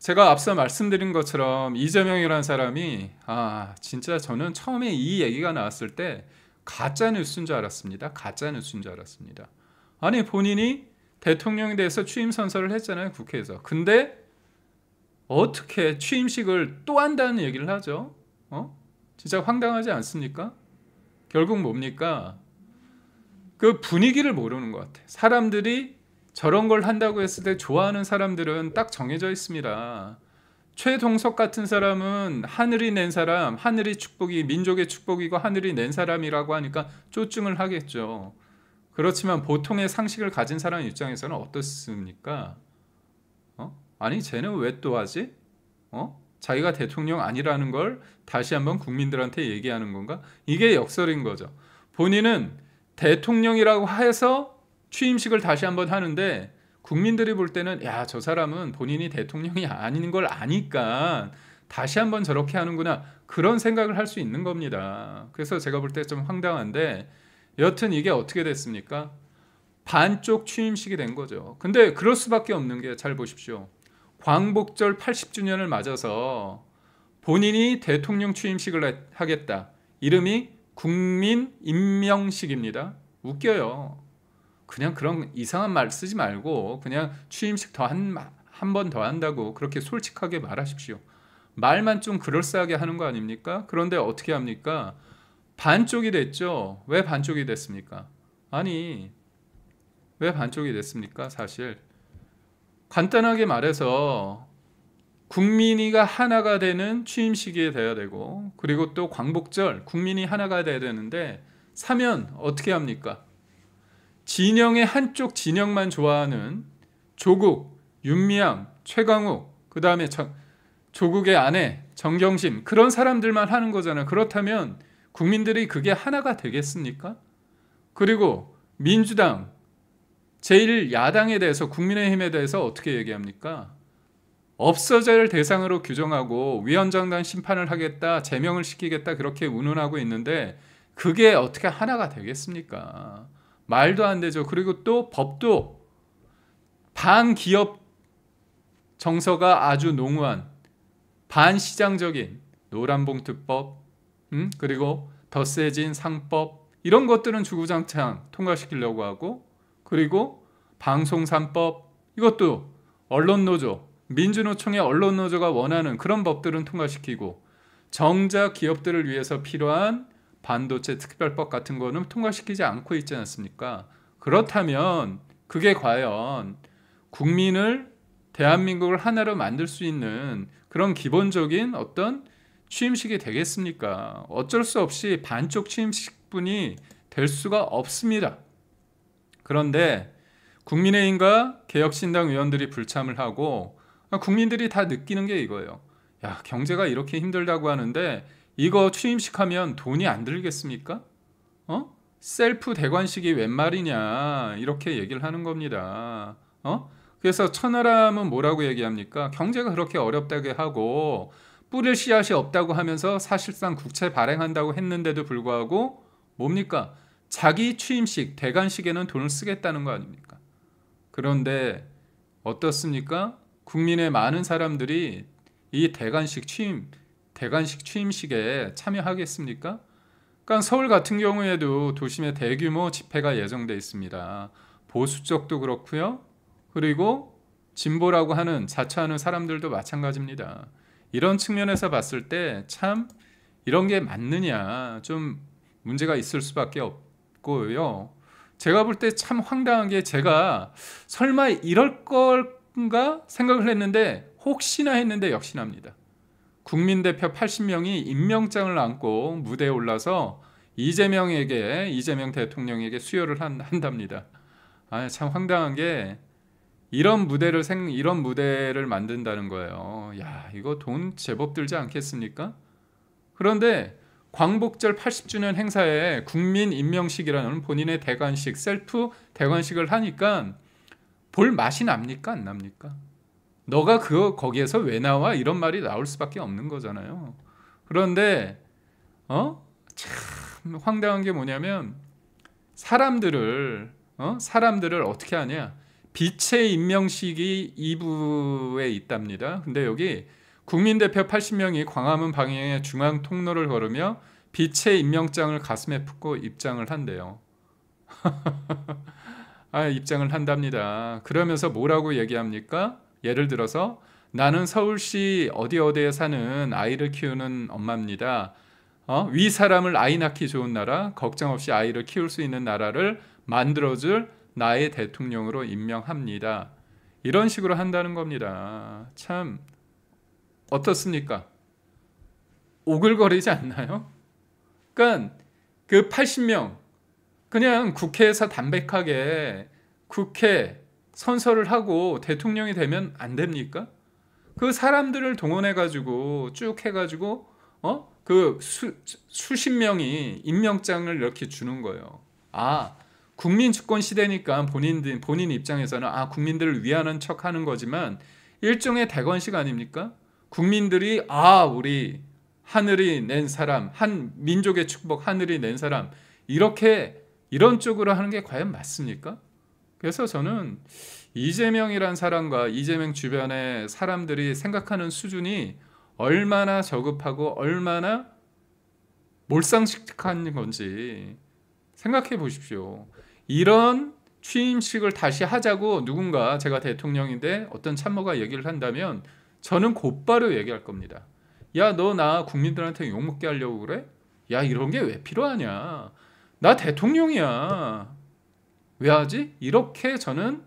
제가 앞서 말씀드린 것처럼 이재명이라는 사람이 진짜 저는 처음에 이 얘기가 나왔을 때 가짜 뉴스인 줄 알았습니다. 가짜 뉴스인 줄 알았습니다. 아니 본인이 대통령에 대해서 취임 선서를 했잖아요, 국회에서. 근데 어떻게 취임식을 또 한다는 얘기를 하죠? 진짜 황당하지 않습니까? 결국 뭡니까? 그 분위기를 모르는 것 같아요. 사람들이 저런 걸 한다고 했을 때 좋아하는 사람들은 딱 정해져 있습니다. 최동석 같은 사람은 하늘이 낸 사람, 하늘이 축복이 민족의 축복이고 하늘이 낸 사람이라고 하니까 쪼증을 하겠죠. 그렇지만 보통의 상식을 가진 사람 입장에서는 어떻습니까? 아니 쟤는 왜 또 하지? 자기가 대통령 아니라는 걸 다시 한번 국민들한테 얘기하는 건가? 이게 역설인 거죠. 본인은 대통령이라고 해서 취임식을 다시 한번 하는데 국민들이 볼 때는 저 사람은 본인이 대통령이 아닌 걸 아니까 다시 한번 저렇게 하는구나, 그런 생각을 할 수 있는 겁니다. 그래서 제가 볼 때 좀 황당한데 여튼 이게 어떻게 됐습니까? 반쪽 취임식이 된 거죠. 근데 그럴 수밖에 없는 게, 잘 보십시오. 광복절 80주년을 맞아서 본인이 대통령 취임식을 하겠다. 이름이 국민 임명식입니다. 웃겨요. 그냥 그런 이상한 말 쓰지 말고 그냥 취임식 더 한 번 더 한다고 그렇게 솔직하게 말하십시오. 말만 좀 그럴싸하게 하는 거 아닙니까? 그런데 어떻게 합니까? 반쪽이 됐죠. 왜 반쪽이 됐습니까? 아니 왜 반쪽이 됐습니까? 사실 간단하게 말해서 국민이가 하나가 되는 취임식이 돼야 되고, 그리고 또 광복절 국민이 하나가 돼야 되는데 사면 어떻게 합니까? 진영의 한쪽 진영만 좋아하는 조국, 윤미향, 최강욱, 그 다음에 조국의 아내 정경심, 그런 사람들만 하는 거잖아요. 그렇다면 국민들이 그게 하나가 되겠습니까? 그리고 민주당, 제1야당에 대해서, 국민의힘에 대해서 어떻게 얘기합니까? 없어져야 할 대상으로 규정하고 위헌정당 심판을 하겠다, 제명을 시키겠다, 그렇게 운운하고 있는데 그게 어떻게 하나가 되겠습니까? 말도 안 되죠. 그리고 또 법도 반기업 정서가 아주 농후한 반시장적인 노란봉투법, 그리고 더 세진 상법, 이런 것들은 주구장창 통과시키려고 하고, 그리고 방송 3법, 이것도 언론노조, 민주노총의 언론노조가 원하는 그런 법들은 통과시키고, 정작 기업들을 위해서 필요한 반도체 특별법 같은 거는 통과시키지 않고 있지 않습니까? 그렇다면 그게 과연 국민을, 대한민국을 하나로 만들 수 있는 그런 기본적인 어떤 취임식이 되겠습니까? 어쩔 수 없이 반쪽 취임식뿐이 될 수가 없습니다. 그런데 국민의힘과 개혁신당 의원들이 불참을 하고 국민들이 다 느끼는 게 이거예요. 경제가 이렇게 힘들다고 하는데 이거 취임식 하면 돈이 안 들겠습니까? 셀프 대관식이 웬 말이냐, 이렇게 얘기를 하는 겁니다. 그래서 천하람은 뭐라고 얘기합니까? 경제가 그렇게 어렵다고 하고 뿌릴 씨앗이 없다고 하면서 사실상 국채 발행한다고 했는데도 불구하고 뭡니까? 자기 취임식, 대관식에는 돈을 쓰겠다는 거 아닙니까? 그런데 어떻습니까? 국민의 많은 사람들이 이 대관식 취임식에 참여하겠습니까? 그러니까 서울 같은 경우에도 도심에 대규모 집회가 예정돼 있습니다. 보수 쪽도 그렇고요. 그리고 진보라고 하는, 자처하는 사람들도 마찬가지입니다. 이런 측면에서 봤을 때 참 이런 게 맞느냐, 좀 문제가 있을 수밖에 없고요. 제가 볼 때 참 황당한 게, 제가 설마 이럴 걸까 생각을 했는데 혹시나 했는데 역시나입니다. 국민대표 80명이 임명장을 안고 무대에 올라서 이재명 대통령에게 수여를 한답니다. 참 황당한 게 이런 무대를 만든다는 거예요. 이거 돈 제법 들지 않겠습니까? 그런데 광복절 80주년 행사에 국민 임명식이라는 본인의 대관식, 셀프 대관식을 하니까 볼 맛이 납니까? 안 납니까? 너가 거기에서 왜 나와? 이런 말이 나올 수밖에 없는 거잖아요. 그런데 참 황당한 게 뭐냐면 사람들을 어떻게 하냐? 빛의 임명식이 2부에 있답니다. 근데 여기 국민대표 80명이 광화문 방향의 중앙 통로를 걸으며 빛의 임명장을 가슴에 품고 입장을 한대요. 입장을 한답니다. 그러면서 뭐라고 얘기합니까? 예를 들어서 나는 서울시 어디에 사는 아이를 키우는 엄마입니다. 위 사람을 아이 낳기 좋은 나라, 걱정 없이 아이를 키울 수 있는 나라를 만들어줄 나의 대통령으로 임명합니다. 이런 식으로 한다는 겁니다. 참 어떻습니까? 오글거리지 않나요? 그러니까 그 80명 그냥 국회에서 담백하게 국회 선서를 하고 대통령이 되면 안 됩니까? 그 사람들을 동원해 가지고 쭉 해가지고 그 수십 명이 임명장을 이렇게 주는 거예요. 국민 주권 시대니까 본인 입장에서는 국민들을 위하는 척하는 거지만 일종의 대관식 아닙니까? 국민들이 우리 하늘이 낸 사람, 한 민족의 축복 하늘이 낸 사람 이런 쪽으로 하는 게 과연 맞습니까? 그래서 저는 이재명이란 사람과 이재명 주변의 사람들이 생각하는 수준이 얼마나 저급하고 얼마나 몰상식한 건지 생각해 보십시오. 이런 취임식을 다시 하자고 누군가 제가 대통령인데 어떤 참모가 얘기를 한다면 저는 곧바로 얘기할 겁니다. 야, 너 나 국민들한테 욕먹게 하려고 그래? 야, 이런 게 왜 필요하냐? 나 대통령이야. 왜 하지? 이렇게 저는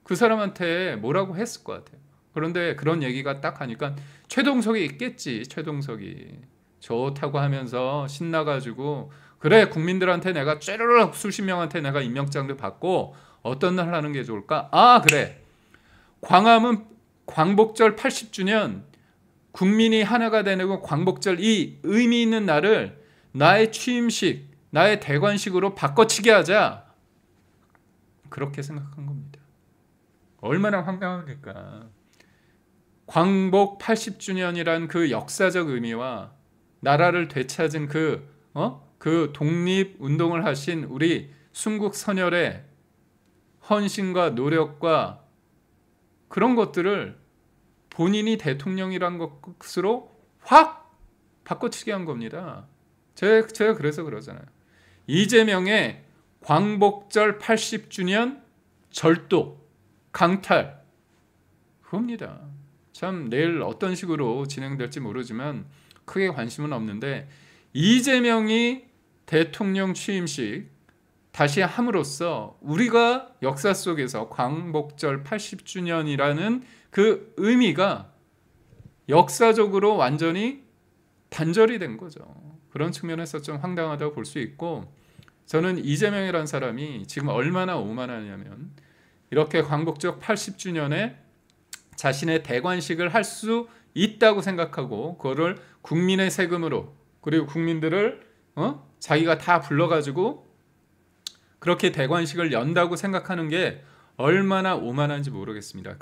그 사람한테 뭐라고 했을 것 같아요. 그런데 그런 얘기가 딱 하니까 최동석이 있겠지. 최동석이 좋다고 하면서 신나가지고 그래 국민들한테 내가 쭈르륵 수십 명한테 내가 임명장도 받고 어떤 날 하는 게 좋을까? 그래 광화문 광복절 80주년 국민이 하나가 되고 광복절 이 의미 있는 날을 나의 취임식 나의 대관식으로 바꿔치기 하자. 그렇게 생각한 겁니다. 얼마나 황당합니까? 광복 80주년이란 그 역사적 의미와 나라를 되찾은 그 독립운동을 하신 우리 순국 선열의 헌신과 노력과 그런 것들을 본인이 대통령이란 것으로 확 바꿔치기 한 겁니다. 제가 그래서 그러잖아요. 이재명의 광복절 80주년 절도, 강탈 그겁니다. 참 내일 어떤 식으로 진행될지 모르지만 크게 관심은 없는데 이재명이 대통령 취임식 다시 함으로써 우리가 역사 속에서 광복절 80주년이라는 그 의미가 역사적으로 완전히 단절이 된 거죠. 그런 측면에서 좀 황당하다고 볼 수 있고 저는 이재명이라는 사람이 지금 얼마나 오만하냐면 이렇게 광복절 80주년에 자신의 대관식을 할 수 있다고 생각하고 그거를 국민의 세금으로 그리고 국민들을 자기가 다 불러가지고 그렇게 대관식을 연다고 생각하는 게 얼마나 오만한지 모르겠습니다.